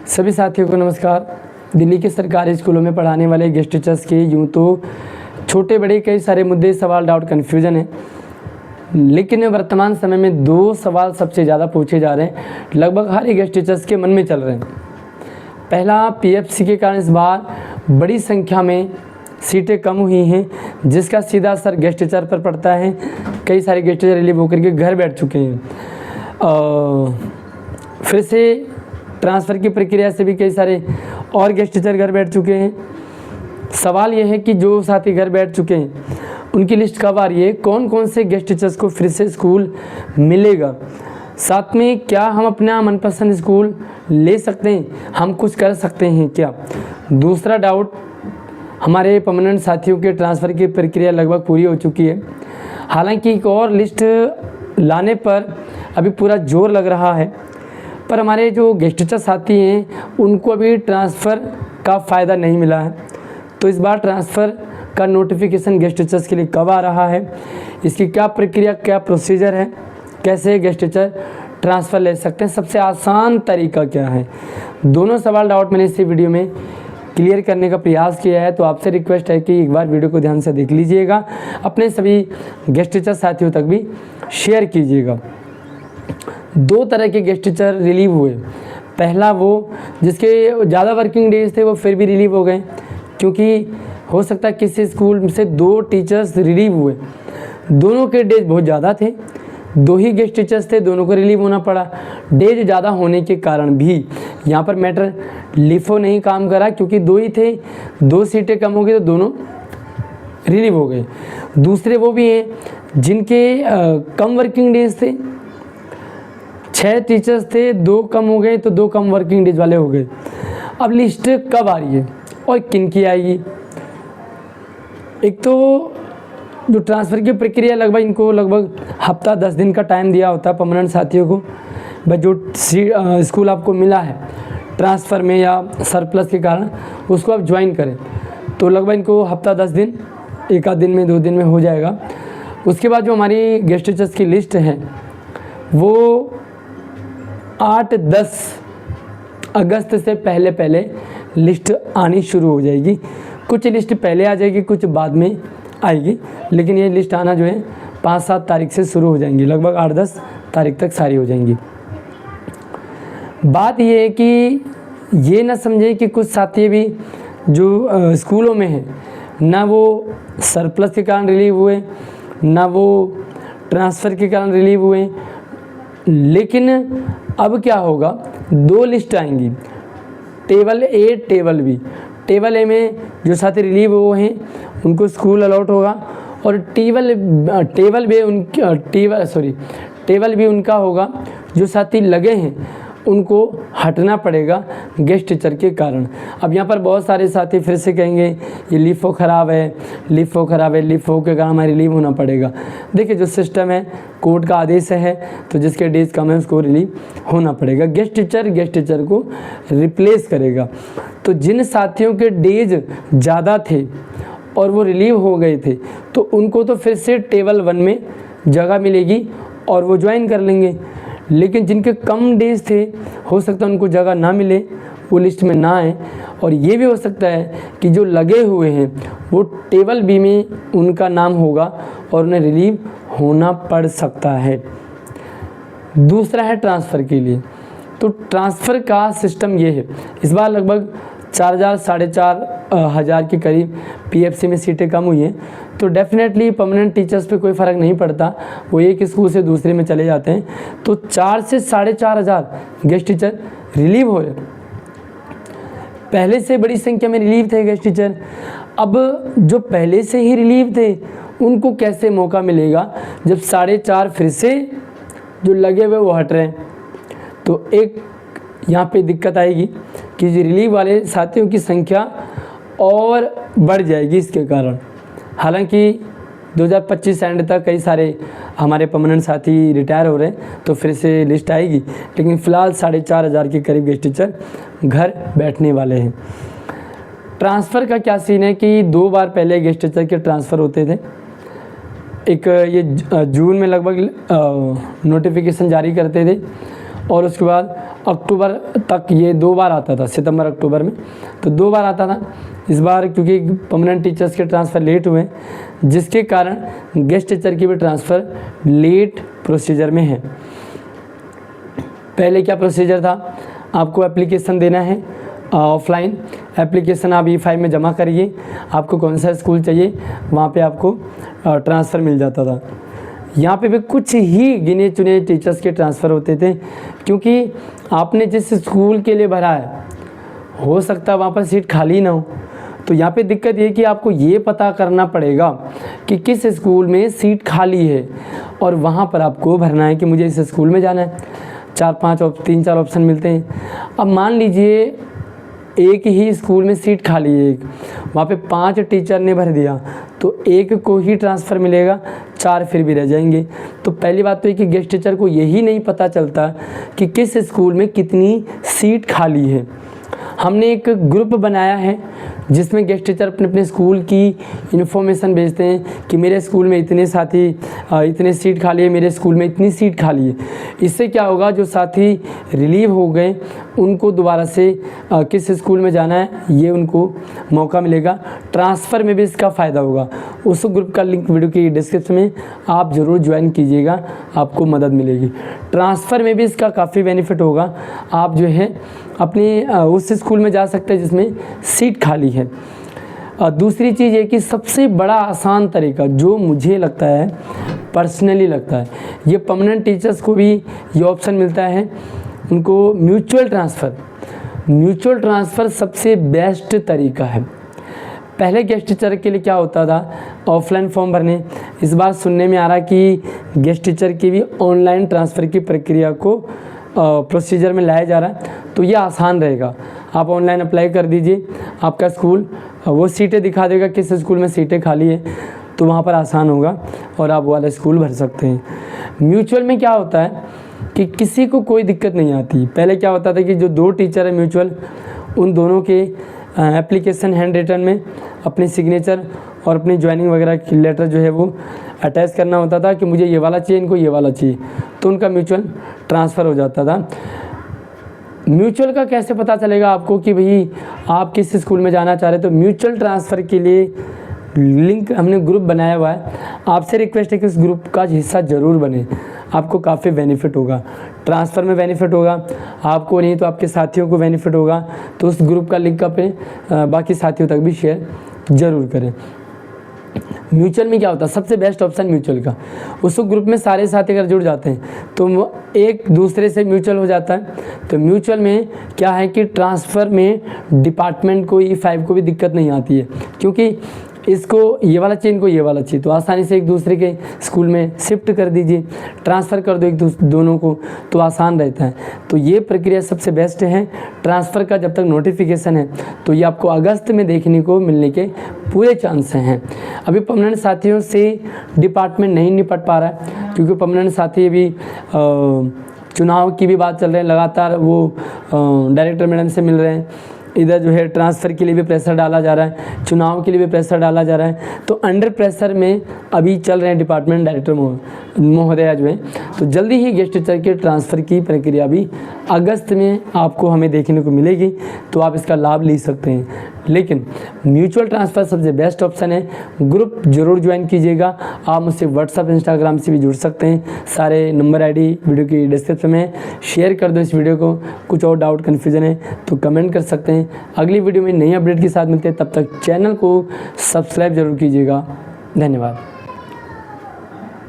सभी साथियों को नमस्कार। दिल्ली के सरकारी स्कूलों में पढ़ाने वाले गेस्ट टीचर्स के यूँ तो छोटे बड़े कई सारे मुद्दे, सवाल, डाउट, कन्फ्यूज़न है, लेकिन वर्तमान समय में दो सवाल सबसे ज़्यादा पूछे जा रहे हैं, लगभग हर एक गेस्ट टीचर्स के मन में चल रहे हैं। पहला, पीएफसी के कारण इस बार बड़ी संख्या में सीटें कम हुई हैं, जिसका सीधा असर गेस्ट टीचर पर पड़ता है। कई सारे गेस्ट टीचर रिलीव होकर के घर बैठ चुके हैं। फिर से ट्रांसफ़र की प्रक्रिया से भी कई सारे और गेस्ट टीचर घर बैठ चुके हैं। सवाल यह है कि जो साथी घर बैठ चुके हैं उनकी लिस्ट कब आ रही है, कौन कौन से गेस्ट टीचर्स को फिर से स्कूल मिलेगा, साथ में क्या हम अपना मनपसंद स्कूल ले सकते हैं, हम कुछ कर सकते हैं क्या। दूसरा डाउट, हमारे परमानेंट साथियों के ट्रांसफ़र की प्रक्रिया लगभग पूरी हो चुकी है। हालांकि एक और लिस्ट लाने पर अभी पूरा जोर लग रहा है, पर हमारे जो गेस्ट टीचर साथी हैं उनको अभी ट्रांसफ़र का फ़ायदा नहीं मिला है। तो इस बार ट्रांसफ़र का नोटिफिकेशन गेस्ट टीचर्स के लिए कब आ रहा है, इसकी क्या प्रक्रिया, क्या प्रोसीजर है, कैसे गेस्ट टीचर ट्रांसफ़र ले सकते हैं, सबसे आसान तरीका क्या है, दोनों सवाल डाउट मैंने इसी वीडियो में क्लियर करने का प्रयास किया है। तो आपसे रिक्वेस्ट है कि एक बार वीडियो को ध्यान से देख लीजिएगा, अपने सभी गेस्ट टीचर साथियों तक भी शेयर कीजिएगा। दो तरह के गेस्ट टीचर रिलीव हुए। पहला वो जिसके ज़्यादा वर्किंग डेज थे, वो फिर भी रिलीव हो गए, क्योंकि हो सकता है किसी स्कूल से दो टीचर्स रिलीव हुए, दोनों के डेज बहुत ज़्यादा थे, दो ही गेस्ट टीचर्स थे, दोनों को रिलीव होना पड़ा। डेज ज़्यादा होने के कारण भी यहाँ पर मैटर लिफो नहीं काम करा, क्योंकि दो ही थे, दो सीटें कम हो गई तो दोनों रिलीव हो गए। दूसरे वो भी हैं जिनके कम वर्किंग डेज थे, 6 टीचर्स थे, 2 कम हो गए तो 2 कम वर्किंग डेज वाले हो गए। अब लिस्ट कब आ रही है और किन की आएगी। एक तो जो ट्रांसफ़र की प्रक्रिया इनको लगभग हफ्ता 10 दिन का टाइम दिया होता है परमानेंट साथियों को। बस जो स्कूल आपको मिला है ट्रांसफ़र में या सरप्लस के कारण, उसको आप ज्वाइन करें तो लगभग इनको हफ्ता 10 दिन, एक आध दिन में, 2 दिन में हो जाएगा। उसके बाद जो हमारी गेस्ट टीचर्स की लिस्ट है वो 8-10 अगस्त से पहले लिस्ट आनी शुरू हो जाएगी। कुछ लिस्ट पहले आ जाएगी, कुछ बाद में आएगी, लेकिन ये लिस्ट आना जो है 5-7 तारीख से शुरू हो जाएंगी, लगभग 8-10 तारीख तक सारी हो जाएंगी। बात ये है कि ये ना समझे कि कुछ साथी भी जो स्कूलों में हैं, ना वो सरप्लस के कारण रिलीव हुए, ना वो ट्रांसफ़र के कारण रिलीव हुए। लेकिन अब क्या होगा, 2 लिस्ट आएंगी, टेबल ए, टेबल बी। टेबल ए में जो साथी रिलीव हुए हैं उनको स्कूल अलॉट होगा, और टेबल बी उनका होगा जो साथी लगे हैं उनको हटना पड़ेगा गेस्ट टीचर के कारण। अब यहाँ पर बहुत सारे साथी फिर से कहेंगे ये लिफो ख़राब है, लिफो के कारण हमें रिलीव होना पड़ेगा। देखिए, जो सिस्टम है, कोर्ट का आदेश है, तो जिसके डेज कम है उसको रिलीव होना पड़ेगा। गेस्ट टीचर को रिप्लेस करेगा। तो जिन साथियों के डेज ज़्यादा थे और वो रिलीव हो गए थे, तो उनको तो फिर से टेबल 1 में जगह मिलेगी और वो ज्वाइन कर लेंगे। लेकिन जिनके कम डेज थे, हो सकता है उनको जगह ना मिले, वो लिस्ट में ना आए, और ये भी हो सकता है कि जो लगे हुए हैं वो टेबल बी में उनका नाम होगा और उन्हें रिलीव होना पड़ सकता है। दूसरा है ट्रांसफ़र के लिए। तो ट्रांसफ़र का सिस्टम ये है, इस बार लगभग 4,000 साढ़े 4,000 के करीब पीएफसी में सीटें कम हुई हैं, तो डेफिनेटली परमानेंट टीचर्स पे कोई फ़र्क नहीं पड़ता, वो एक स्कूल से दूसरे में चले जाते हैं। तो 4 से साढ़े 4,000 गेस्ट टीचर रिलीव हो रहे। पहले से बड़ी संख्या में रिलीव थे गेस्ट टीचर। अब जो पहले से ही रिलीव थे उनको कैसे मौका मिलेगा, जब 4.5 फिर से जो लगे हुए वो हट रहे हैं। तो एक यहाँ पे दिक्कत आएगी कि जो रिलीव वाले साथियों की संख्या और बढ़ जाएगी इसके कारण। हालांकि 2025 एंड तक कई सारे हमारे परमानेंट साथी रिटायर हो रहे हैं, तो फिर से लिस्ट आएगी, लेकिन फ़िलहाल 4,500 के करीब गेस्ट टीचर घर बैठने वाले हैं। ट्रांसफ़र का क्या सीन है कि 2 बार पहले गेस्ट टीचर के ट्रांसफ़र होते थे। एक ये जून में लगभग नोटिफिकेशन जारी करते थे, और उसके बाद अक्टूबर तक ये 2 बार आता था, सितंबर अक्टूबर में, तो 2 बार आता था। इस बार क्योंकि परमानेंट टीचर्स के ट्रांसफ़र लेट हुए, जिसके कारण गेस्ट टीचर की भी ट्रांसफ़र लेट प्रोसीजर में है। पहले क्या प्रोसीजर था, आपको एप्लीकेशन देना है, ऑफलाइन एप्लीकेशन आप E5 में जमा करिए, आपको कौन सा स्कूल चाहिए वहाँ पे आपको ट्रांसफ़र मिल जाता था। यहाँ पे भी कुछ ही गिने चुने टीचर्स के ट्रांसफ़र होते थे, क्योंकि आपने जिस स्कूल के लिए भरा है हो सकता है वहाँ पर सीट खाली ना हो। तो यहाँ पे दिक्कत ये कि आपको ये पता करना पड़ेगा कि किस स्कूल में सीट खाली है और वहाँ पर आपको भरना है कि मुझे इस स्कूल में जाना है। 3-4 ऑप्शन मिलते हैं। अब मान लीजिए एक ही स्कूल में सीट खाली है, एक वहाँ पे 5 टीचर ने भर दिया तो एक को ही ट्रांसफ़र मिलेगा, 4 फिर भी रह जाएंगे। तो पहली बात तो ये कि गेस्ट टीचर को यही नहीं पता चलता कि किस स्कूल में कितनी सीट खाली है। हमने एक ग्रुप बनाया है जिसमें गेस्ट टीचर अपने अपने स्कूल की इन्फॉर्मेशन भेजते हैं कि मेरे स्कूल में इतने साथी इतने सीट खाली है, मेरे स्कूल में इतनी सीट खाली है। इससे क्या होगा, जो साथी रिलीव हो गए उनको दोबारा से किस स्कूल में जाना है ये उनको मौका मिलेगा। ट्रांसफ़र में भी इसका फ़ायदा होगा। उस ग्रुप का लिंक वीडियो की डिस्क्रिप्शन में आप ज़रूर ज्वाइन कीजिएगा, आपको मदद मिलेगी। ट्रांसफ़र में भी इसका काफ़ी बेनिफिट होगा। आप जो है अपनी उस स्कूल में जा सकते हैं जिसमें सीट खाली है। दूसरी चीज़ ये कि सबसे बड़ा आसान तरीका जो मुझे लगता है, पर्सनली लगता है, ये परमानेंट टीचर्स को भी ये ऑप्शन मिलता है, उनको म्यूचुअल ट्रांसफ़र सबसे बेस्ट तरीका है। पहले गेस्ट टीचर के लिए क्या होता था, ऑफलाइन फॉर्म भरने। इस बार सुनने में आ रहा कि गेस्ट टीचर की भी ऑनलाइन ट्रांसफ़र की प्रक्रिया को प्रोसीजर में लाया जा रहा है, तो ये आसान रहेगा। आप ऑनलाइन अप्लाई कर दीजिए, आपका स्कूल वो सीटें दिखा देगा किस स्कूल में सीटें खाली है, तो वहाँ पर आसान होगा और आप वो वाला स्कूल भर सकते हैं। म्यूचुअल में क्या होता है कि किसी को कोई दिक्कत नहीं आती। पहले क्या होता था कि जो 2 टीचर है म्यूचुअल, उन दोनों के एप्लीकेशन हैंड रिटन में अपनी सिग्नेचर और अपनी ज्वाइनिंग वगैरह की लेटर जो है वो अटैच करना होता था कि मुझे ये वाला चाहिए, इनको ये वाला चाहिए, तो उनका म्यूचुअल ट्रांसफ़र हो जाता था। म्यूचुअल का कैसे पता चलेगा आपको कि भाई आप किस स्कूल में जाना चाह रहे हैं? तो म्यूचुअल ट्रांसफ़र के लिए लिंक हमने ग्रुप बनाया हुआ है। आपसे रिक्वेस्ट है कि उस ग्रुप का हिस्सा ज़रूर बने, आपको काफ़ी बेनिफिट होगा। ट्रांसफ़र में बेनिफिट होगा आपको, नहीं तो आपके साथियों को बेनिफिट होगा। तो उस ग्रुप का लिंक अपने बाकी साथियों तक भी शेयर ज़रूर करें। म्यूचुअल में क्या होता है, सबसे बेस्ट ऑप्शन म्यूचुअल का, उस ग्रुप में सारे साथी अगर जुड़ जाते हैं तो एक दूसरे से म्यूचुअल हो जाता है। तो म्यूचुअल में क्या है कि ट्रांसफ़र में डिपार्टमेंट को E5 को भी दिक्कत नहीं आती है, क्योंकि इसको ये वाला चाहिए, इनको ये वाला चाहिए, तो आसानी से एक दूसरे के स्कूल में शिफ्ट कर दीजिए, ट्रांसफ़र कर दो दोनों को, तो आसान रहता है। तो ये प्रक्रिया सबसे बेस्ट है। ट्रांसफ़र का जब तक नोटिफिकेशन है तो ये आपको अगस्त में देखने को मिलने के पूरे चांस हैं। अभी परमानेंट साथियों से डिपार्टमेंट नहीं निपट पा रहा है, क्योंकि परमानेंट साथी भी चुनाव की भी बात चल रही है, लगातार वो डायरेक्टर मैडम से मिल रहे हैं। इधर जो है ट्रांसफ़र के लिए भी प्रेशर डाला जा रहा है, चुनाव के लिए भी प्रेशर डाला जा रहा है। तो अंडर प्रेशर में अभी चल रहे हैं डिपार्टमेंट डायरेक्टर महोदया जो है। तो जल्दी ही गेस्ट टीचर के ट्रांसफ़र की प्रक्रिया भी अगस्त में आपको हमें देखने को मिलेगी, तो आप इसका लाभ ले सकते हैं। लेकिन म्यूचुअल ट्रांसफ़र सबसे बेस्ट ऑप्शन है। ग्रुप ज़रूर ज्वाइन कीजिएगा। आप मुझसे व्हाट्सअप इंस्टाग्राम से भी जुड़ सकते हैं। सारे नंबर ID वीडियो की डिस्क्रिप्शन में शेयर कर दो इस वीडियो को। कुछ और डाउट कन्फ्यूज़न है तो कमेंट कर सकते हैं। अगली वीडियो में नई अपडेट के साथ मिलते हैं, तब तक चैनल को सब्सक्राइब जरूर कीजिएगा। धन्यवाद।